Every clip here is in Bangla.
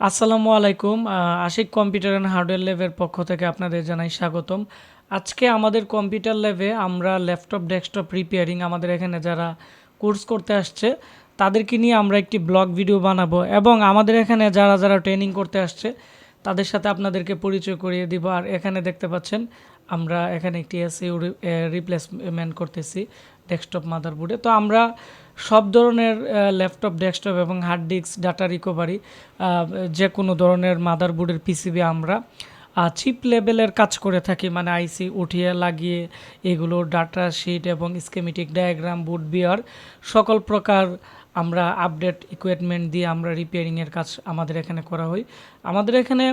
আসসালামু আলাইকুম। আশিক কম্পিউটার অ্যান্ড হার্ডওয়্যার ল্যাবের পক্ষ থেকে আপনাদের জানাই স্বাগতম। আজকে আমাদের কম্পিউটার ল্যাবে আমরা ল্যাপটপ ডেস্কটপ রিপেয়ারিং আমাদের এখানে যারা কোর্স করতে আসছে তাদেরকে নিয়ে আমরা একটি ব্লগ ভিডিও বানাবো এবং আমাদের এখানে যারা ট্রেনিং করতে আসছে তাদের সাথে আপনাদেরকে পরিচয় করিয়ে দিব। আর এখানে দেখতে পাচ্ছেন আমরা এখানে একটি এসইউ রিপ্লেসমেন্ট করতেছি ডেস্কটপ মাদারবোর্ডে। তো আমরা সব ধরনের ল্যাপটপ ডেস্কটপ এবং হার্ড ডিস্ক ডাটা রিকভারি যে কোনো ধরনের মাদারবোর্ডের পিসিবি আমরা চিপ লেভেলের কাজ করে থাকি, মানে আইসি উঠিয়ে লাগিয়ে এগুলো ডাটা শিট এবং স্কেমেটিক ডায়াগ্রাম বুট বিয়ার সকল প্রকার আমরা আপডেট ইকুইপমেন্ট দিয়ে আমরা রিপেয়ারিংয়ের কাজ আমাদের এখানে করা হয়। আমাদের এখানে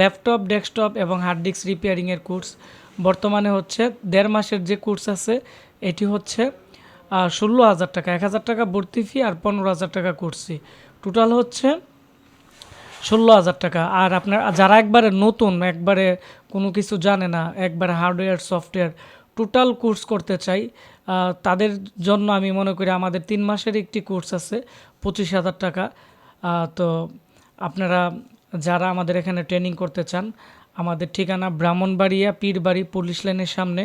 ল্যাপটপ ডেস্কটপ এবং হার্ড ডিস্ক রিপেয়ারিংয়ের কোর্স বর্তমানে হচ্ছে 1.5 মাসের যে কোর্স আছে এটি হচ্ছে 16,000 টাকা, 1,000 টাকা ভর্তি ফি আর 15,000 টাকা কোর্স ফি, টোটাল হচ্ছে 16,000 টাকা। আর আপনার যারা একবারে নতুন, একবারে কোনো কিছু জানে না, একবারে হার্ডওয়্যার সফটওয়্যার টোটাল কোর্স করতে চাই, তাদের জন্য আমি মনে করি আমাদের 3 মাসের একটি কোর্স আছে 25,000 টাকা। তো আপনারা যারা আমাদের এখানে ট্রেনিং করতে চান, আমাদের ঠিকানা ব্রাহ্মণবাড়িয়া পীরবাড়ি পুলিশ লাইনের সামনে,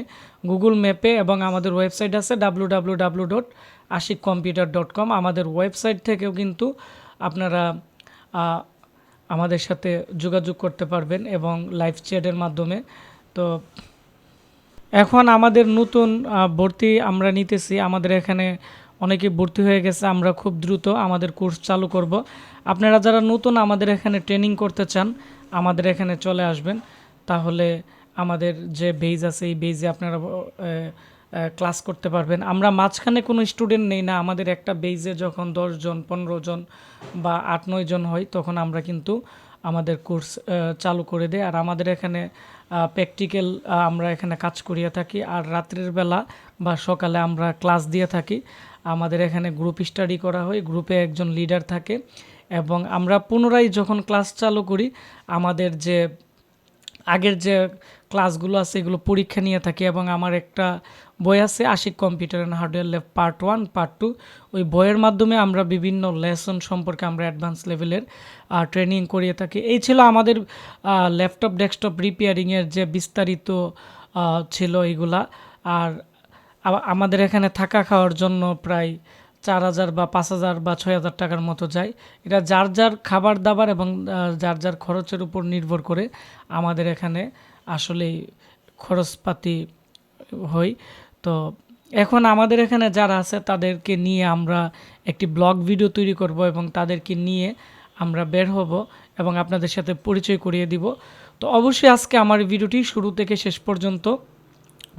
গুগল ম্যাপে, এবং আমাদের ওয়েবসাইট আছে www.ashikcomputer.com। আমাদের ওয়েবসাইট থেকেও কিন্তু আপনারা আমাদের সাথে যোগাযোগ করতে পারবেন এবং লাইভ চ্যাটের মাধ্যমে। তো এখন আমাদের নতুন ভর্তি আমরা নিতেছি, আমাদের এখানে অনেকে ভর্তি হয়ে গেছে, আমরা খুব দ্রুত আমাদের কোর্স চালু করব। আপনারা যারা নতুন আমাদের এখানে ট্রেনিং করতে চান আমাদের এখানে চলে আসবেন, তাহলে আমাদের যে বেজ আছে এই বেজে আপনারা ক্লাস করতে পারবেন। আমরা মাঝখানে কোনো স্টুডেন্ট নেই না, আমাদের একটা বেজে যখন 10 জন 15 জন বা 8-9 জন হয় তখন আমরা কিন্তু আমাদের কোর্স চালু করে দেয়। আর আমাদের এখানে প্র্যাকটিক্যাল আমরা এখানে কাজ করিয়ে থাকি, আর রাত্রের বেলা বা সকালে আমরা ক্লাস দিয়ে থাকি। আমাদের এখানে গ্রুপ স্টাডি করা হয়, গ্রুপে একজন লিডার থাকে এবং আমরা পুনরায় যখন ক্লাস চালু করি আমাদের যে আগের যে ক্লাসগুলো আছে এগুলো পরীক্ষা নিয়ে থাকি। এবং আমার একটা বই আছে Ashiq computer and hardware lab part 1 part 2, ওই বইয়ের মাধ্যমে আমরা বিভিন্ন লেসন সম্পর্কে আমরা অ্যাডভান্স লেভেলের ট্রেনিং করিয়ে থাকি। এই ছিল আমাদের ল্যাপটপ ডেস্কটপ রিপেয়ারিংয়ের যে বিস্তারিত ছিল এইগুলা। আর আমাদের এখানে থাকা খাওয়ার জন্য প্রায় 4,000 বা 5,000 বা 6,000 টাকার মতো যায়। এটা যার যার খাবার দাবার এবং যার যার খরচের উপর নির্ভর করে আমাদের এখানে আসলেই খরচপাতি হয়। তো এখন আমাদের এখানে যারা আছে তাদেরকে নিয়ে আমরা একটি ব্লগ ভিডিও তৈরি করব এবং তাদেরকে নিয়ে আমরা বের হব এবং আপনাদের সাথে পরিচয় করিয়ে দিব। তো অবশ্যই আজকে আমার ভিডিওটি শুরু থেকে শেষ পর্যন্ত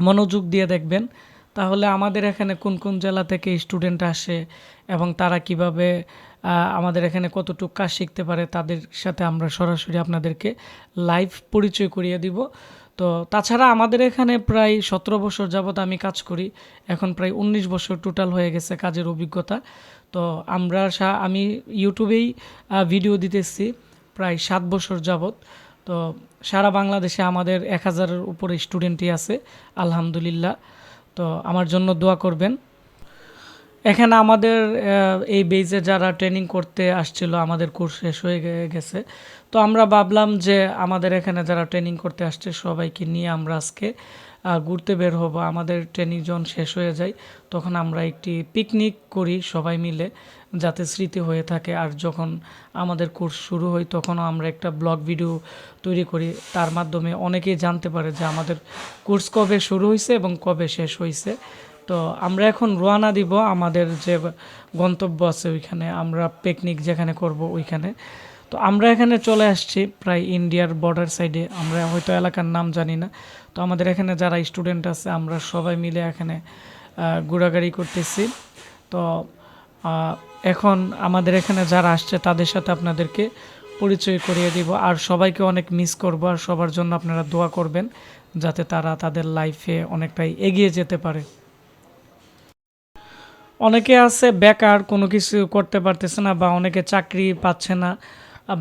মনোযোগ দিয়ে দেখবেন, তাহলে আমাদের এখানে কোন কোন জেলা থেকে স্টুডেন্ট আসে এবং তারা কিভাবে আমাদের এখানে কতটুকু কাজ শিখতে পারে তাদের সাথে আমরা সরাসরি আপনাদেরকে লাইভ পরিচয় করিয়ে দিব। তো তাছাড়া আমাদের এখানে প্রায় 17 বছর যাবত আমি কাজ করি, এখন প্রায় 19 বছর টোটাল হয়ে গেছে কাজের অভিজ্ঞতা। তো আমি ইউটিউবেই ভিডিও দিতেছি প্রায় 7 বছর যাবত। তো সারা বাংলাদেশে আমাদের 1,000-এর উপরে স্টুডেন্টই আছে আলহামদুলিল্লাহ। তো আমার জন্য দোয়া করবেন। এখানে আমাদের এই বেজে যারা ট্রেনিং করতে আসছিল আমাদের কোর্স শেষ হয়ে গেছে, তো আমরা ভাবলাম যে আমাদের এখানে যারা ট্রেনিং করতে আসছে সবাইকে নিয়ে আমরা আজকে ঘুরতে বের হব। আমাদের ট্রেনিং যখন শেষ হয়ে যায় তখন আমরা একটি পিকনিক করি সবাই মিলে, যাতে স্মৃতি হয়ে থাকে। আর যখন আমাদের কোর্স শুরু হয় তখনও আমরা একটা ব্লগ ভিডিও তৈরি করি, তার মাধ্যমে অনেকেই জানতে পারে যে আমাদের কোর্স কবে শুরু হয়েছে এবং কবে শেষ হয়েছে। তো আমরা এখন রওনা দিব আমাদের যে গন্তব্য আছে ওইখানে, আমরা পিকনিক যেখানে করব ওইখানে। তো আমরা এখানে চলে আসছি প্রায় ইন্ডিয়ার বর্ডার সাইডে, আমরা হয়তো এলাকার নাম জানি না। তো আমাদের এখানে যারা স্টুডেন্ট আছে আমরা সবাই মিলে এখানে ঘোরাঘুরি করতেছি। তো এখন আমাদের এখানে যারা আসছে তাদের সাথে আপনাদেরকে পরিচয় করিয়ে দিব। আর সবাইকে অনেক মিস করব, আর সবার জন্য আপনারা দোয়া করবেন যাতে তারা তাদের লাইফে অনেকটাই এগিয়ে যেতে পারে। অনেকে আছে বেকার, কোনো কিছু করতে পারতেছে না, বা অনেকে চাকরি পাচ্ছে না,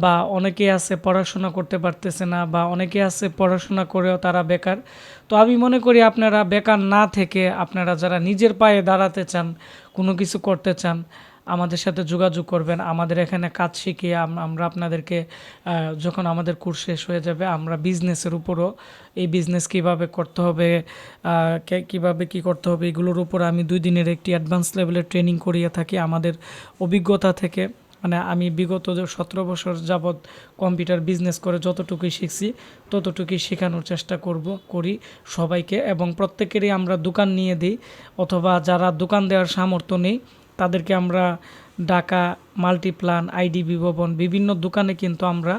বা অনেকে আছে পড়াশোনা করতে পারতেছে না, বা অনেকে আছে পড়াশোনা করেও তারা বেকার। তো আমি মনে করি আপনারা বেকার না থেকে আপনারা যারা নিজের পায়ে দাঁড়াতে চান, কোনো কিছু করতে চান, আমাদের সাথে যোগাযোগ করবেন। আমাদের এখানে কাজ শিখিয়ে আমরা আপনাদেরকে যখন আমাদের কোর্স শেষ হয়ে যাবে আমরা বিজনেসের উপরও এই বিজনেস কিভাবে করতে হবে, কিভাবে কি করতে হবে এগুলোর উপর আমি 2 দিনের একটি অ্যাডভান্স লেভেলের ট্রেনিং করিয়ে থাকি আমাদের অভিজ্ঞতা থেকে। মানে আমি বিগত 17 বছর যাবৎ কম্পিউটার বিজনেস করে যতটুকুই শিখছি ততটুকুই শেখানোর চেষ্টা করি সবাইকে, এবং প্রত্যেকেরই আমরা দোকান নিয়ে দিই, অথবা যারা দোকান দেওয়ার সামর্থ্য নেই তাদেরকে আমরা ঢাকা মাল্টিপ্লান, আইডিবি ভবন বিভিন্ন দোকানে কিন্তু আমরা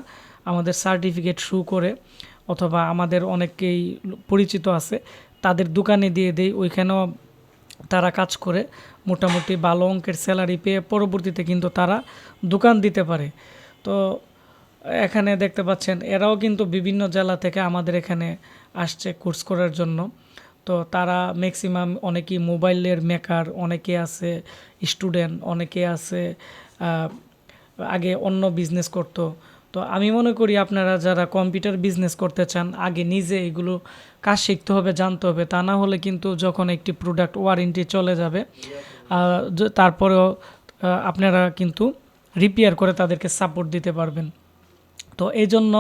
আমাদের সার্টিফিকেট শো করে, অথবা আমাদের অনেকেই পরিচিত আছে তাদের দোকানে দিয়ে দেই, ওইখানেও তারা কাজ করে মোটামুটি ভালো অঙ্কের স্যালারি পেয়ে পরবর্তীতে কিন্তু তারা দোকান দিতে পারে। তো এখানে দেখতে পাচ্ছেন এরাও কিন্তু বিভিন্ন জেলা থেকে আমাদের এখানে আসছে কোর্স করার জন্য। তো তারা ম্যাক্সিমাম অনেকেই মোবাইলের মেকার, অনেকে আছে স্টুডেন্ট, অনেকে আছে আগে অন্য বিজনেস করতো। তো আমি মনে করি আপনারা যারা কম্পিউটার বিজনেস করতে চান আগে নিজে এগুলো কাজ শিখতে হবে, জানতে হবে। তা না হলে কিন্তু যখন একটি প্রোডাক্ট ওয়ারেন্টি চলে যাবে তারপরেও আপনারা কিন্তু রিপেয়ার করে তাদেরকে সাপোর্ট দিতে পারবেন। তো এই জন্য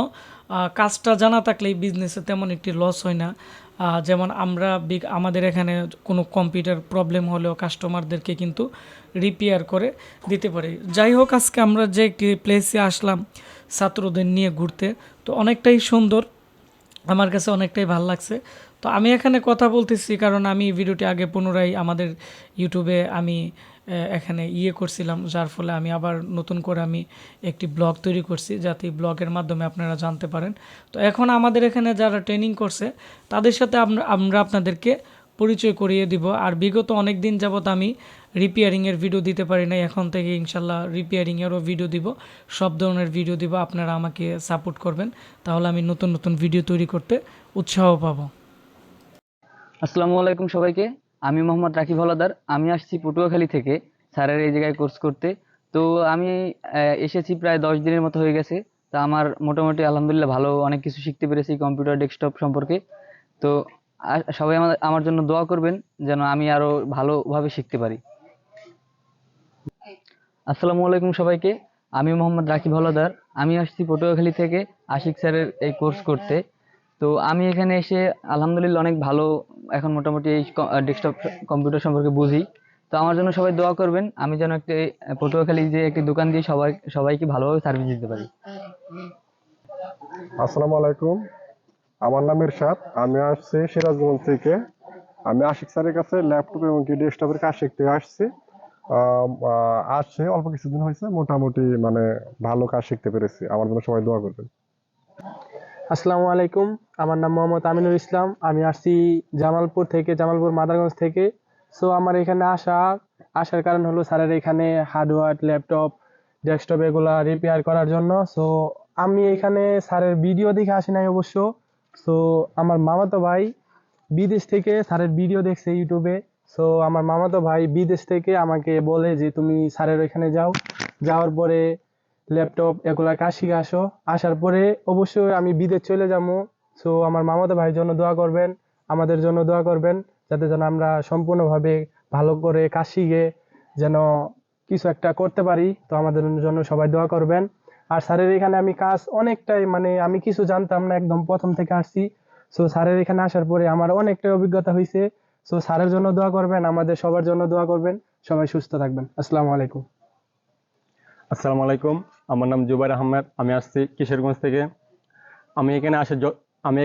কাজটা জানা থাকলেই বিজনেসে তেমন একটি লস হয় না। যেমন আমাদের এখানে কোনো কম্পিউটার প্রবলেম হলেও কাস্টমারদেরকে কিন্তু রিপেয়ার করে দিতে পারি। যাই হোক, আজকে আমরা যে একটি প্লেসে আসলাম ছাত্রদের নিয়ে ঘুরতে, তো অনেকটাই সুন্দর, আমার কাছে অনেকটাই ভালো লাগছে। তো আমি এখানে কথা বলতেছি কারণ আমি ভিডিওটি আগে পুনরায় আমাদের ইউটিউবে আমি এখানে করছিলাম, যার ফলে আমি আবার নতুন করে আমি একটি ব্লগ তৈরি করছি যাতে ব্লগের মাধ্যমে আপনারা জানতে পারেন। তো এখন আমাদের এখানে যারা ট্রেনিং করছে তাদের সাথে আমরা আপনাদেরকে পরিচয় করিয়ে দিব। আর বিগত অনেক দিন যাবত আমি রিপেয়ারিংয়ের ভিডিও দিতে পারি না, এখন থেকে ইনশাল্লাহ রিপেয়ারিংয়েরও ভিডিও দিব, সব ধরনের ভিডিও দিব। আপনারা আমাকে সাপোর্ট করবেন, তাহলে আমি নতুন নতুন ভিডিও তৈরি করতে উৎসাহ পাবো। আসসালামু আলাইকুম সবাইকে। আমি মোহাম্মদ রাকিব হলাদার। আমি আসছি পটুয়াখালী থেকে স্যারের এই জায়গায় কোর্স করতে। তো আমি এসেছি প্রায় 10 দিনের মতো হয়ে গেছে। তা আমার মোটামুটি আলহামদুলিল্লাহ ভালো অনেক কিছু শিখতে পেরেছি কম্পিউটার ডেস্কটপ সম্পর্কে। তো সবাই আমার জন্য দোয়া করবেন যেন আমি আরো ভালোভাবে শিখতে পারি। আসসালামু আলাইকুম সবাইকে। আমি মোহাম্মদ রাকিব হলাদার। আমি আসছি পটুয়াখালী থেকে আশিক স্যারের এই কোর্স করতে। তো আমি এখানে এসে আলহামদুলিল্লাহ অনেক ভালো এখন মোটামুটি এই ডেস্কটপ কম্পিউটার সম্পর্কে বুঝি। তো আমার জন্য সবাই দোয়া করবেন আমি যেন একটা পটুয়াখালী যে একটি দোকান দিয়ে সবাইকে ভালোভাবে সার্ভিস দিতে পারি। আসসালামু আলাইকুম, আমার নাম ইরশাদ। আমি আসছি সিরাজগঞ্জ থেকে। আমি আশিক স্যারের কাছে ল্যাপটপ এবং কি ডেস্কটপের কাজ শিখতে আসছি। আসছে অল্প কিছুদিন হয়েছে, মোটামুটি মানে ভালো কাজ শিখতে পেরেছি। আমার জন্য সবাই দোয়া করবেন। আসসালামু আলাইকুম, আমার নাম মোহাম্মদ আমিনুল ইসলাম। আমি আসছি জামালপুর মাদারগঞ্জ থেকে। সো আমার এখানে আসার কারণ হলো স্যারের এখানে হার্ডওয়্যার, ল্যাপটপ, ডেস্কটপ এগুলা রিপেয়ার করার জন্য। সো আমি এখানে স্যারের ভিডিও দেখে আসি নাই অবশ্য। সো আমার মামাতো ভাই বিদেশ থেকে স্যারের ভিডিও দেখছে ইউটিউবে। সো আমার মামাতো ভাই বিদেশ থেকে আমাকে বলে যে তুমি স্যারের ওইখানে যাওয়ার পরে ল্যাপটপ এগুলা কাজ শিখে আসার পরে অবশ্যই আমি বিদেশ চলে যাবো। সো আমার মামাতো ভাইয়ের জন্য দোয়া করবেন, আমাদের জন্য দোয়া করবেন, যাতে যেন আমরা সম্পূর্ণভাবে ভালো করে কাজ শিখে যেন কিছু একটা করতে পারি। তো আমাদের জন্য সবাই দোয়া করবেন। আর স্যারের এখানে আমি কাজ অনেকটাই মানে আমি কিছু জানতাম না, একদম প্রথম থেকে আসছি। সো স্যারের এখানে আসার পরে আমার অনেকটাই অভিজ্ঞতা হয়েছে। সো স্যারের জন্য দোয়া করবেন, আমাদের সবার জন্য দোয়া করবেন। সবাই সুস্থ থাকবেন। আসসালামু আলাইকুম। আসসালামু আলাইকুম, আমার নাম জুবাইর আহমেদ। আমি আসছি কিশোরগঞ্জ থেকে। আমি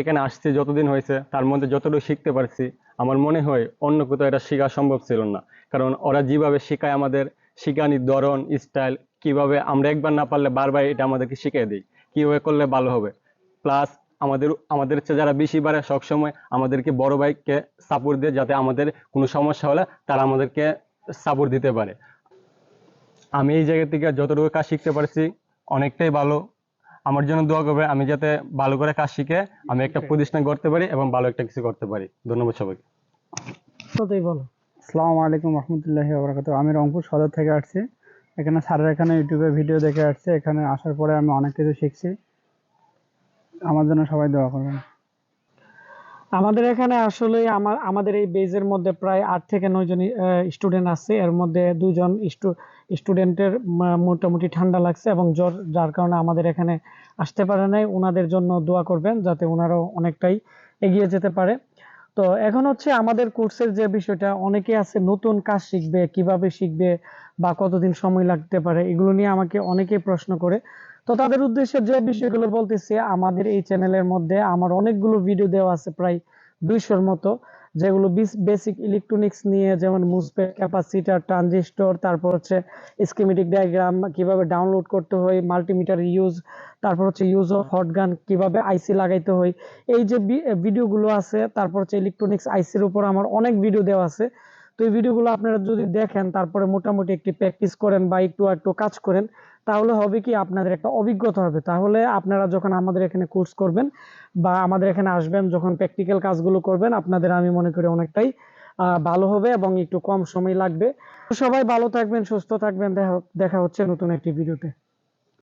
এখানে আসছি যতদিন হয়েছে তার মধ্যে যতটুকু শিখতে পারছি আমার মনে হয় অন্য কোথাও এটা শেখা সম্ভব ছিল না। কারণ ওরা যেভাবে শেখায়, আমাদের শেখানির ধরন, স্টাইল, কিভাবে আমরা একবার না পারলে বারবার এটা আমাদেরকে শিখিয়ে দেয় কিভাবে করলে ভালো হবে। প্লাস আমাদের চেয়ে যারা বেশি পারে সবসময় আমাদেরকে বড় ভাইকে সাপোর্ট দেয়, যাতে আমাদের কোনো সমস্যা হলে তারা আমাদেরকে সাপোর্ট দিতে পারে। আমি এই জায়গা থেকে যতটুকু কাজ শিখতে পারছি অনেকটাই ভালো। আমার জন্য দোয়া করবে আমি যাতে ভালো করে কাজ শিখে আমি একটা প্রতিষ্ঠান করতে পারি এবং ভালো একটা কিছু করতে পারি। ধন্যবাদ সবাইকে। বলো। আসসালামু আলাইকুম রহমতুল্লাহি ওয়া বারাকাতুহু। আমি রংপুর সদর থেকে আসছি। এখানে স্যারের এখানে ইউটিউবে ভিডিও দেখে আসছি। এখানে আসার পরে আমি অনেক কিছু শিখছি। আমার জন্য সবাই দোয়া করবেন। আমাদের এখানে আসলে আমাদের এই বেজের মধ্যে প্রায় 8 থেকে 9 জন স্টুডেন্ট আছে। এর মধ্যে 2 জন স্টুডেন্টের মোটামুটি ঠান্ডা লাগছে এবং জ্বর, যার কারণে আমাদের এখানে আসতে পারে নাই। ওনাদের জন্য দোয়া করবেন যাতে ওনারাও অনেকটাই এগিয়ে যেতে পারে। তো এখন হচ্ছে আমাদের কোর্সের যে বিষয়টা, অনেকে আছে নতুন কাজ শিখবে, কিভাবে শিখবে বা কতদিন সময় লাগতে পারে, এগুলো নিয়ে আমাকে অনেকেই প্রশ্ন করে। তো তাদের উদ্দেশ্যে যে বিষয়গুলো বলতেছি, আমাদের এই চ্যানেলের মধ্যে আমার অনেকগুলো ভিডিও দেওয়া আছে, প্রায় 200-র মতো, যেগুলো বেসিক ইলেকট্রনিক্স নিয়ে, যেমন মুসফেট, ক্যাপাসিটর, ট্রানজিস্টর, তারপর হচ্ছে স্কিমেটিক ডায়াগ্রাম কিভাবে ডাউনলোড করতে হয়, মাল্টিমিটার ইউজ, তারপর হচ্ছে ইউজ অফ হট গান, কিভাবে আইসি লাগাইতে হয়, এই যে ভিডিওগুলো আছে। তারপর হচ্ছে ইলেকট্রনিক্স আইসির উপর আমার অনেক ভিডিও দেওয়া আছে। তো এই ভিডিওগুলো আপনারা যদি দেখেন, তারপরে মোটামুটি একটি প্র্যাকটিস করেন বা একটু একটু কাজ করেন, তাহলে হবে কি আপনাদের একটা অভিজ্ঞতা হবে। তাহলে আপনারা যখন আমাদের এখানে কোর্স করবেন বা আমাদের এখানে আসবেন, যখন প্র্যাকটিক্যাল কাজগুলো করবেন, আপনাদের আমি মনে করি অনেকটাই ভালো হবে এবং একটু কম সময় লাগবে। তো সবাই ভালো থাকবেন, সুস্থ থাকবেন। দেখা হচ্ছে নতুন একটি ভিডিওতে।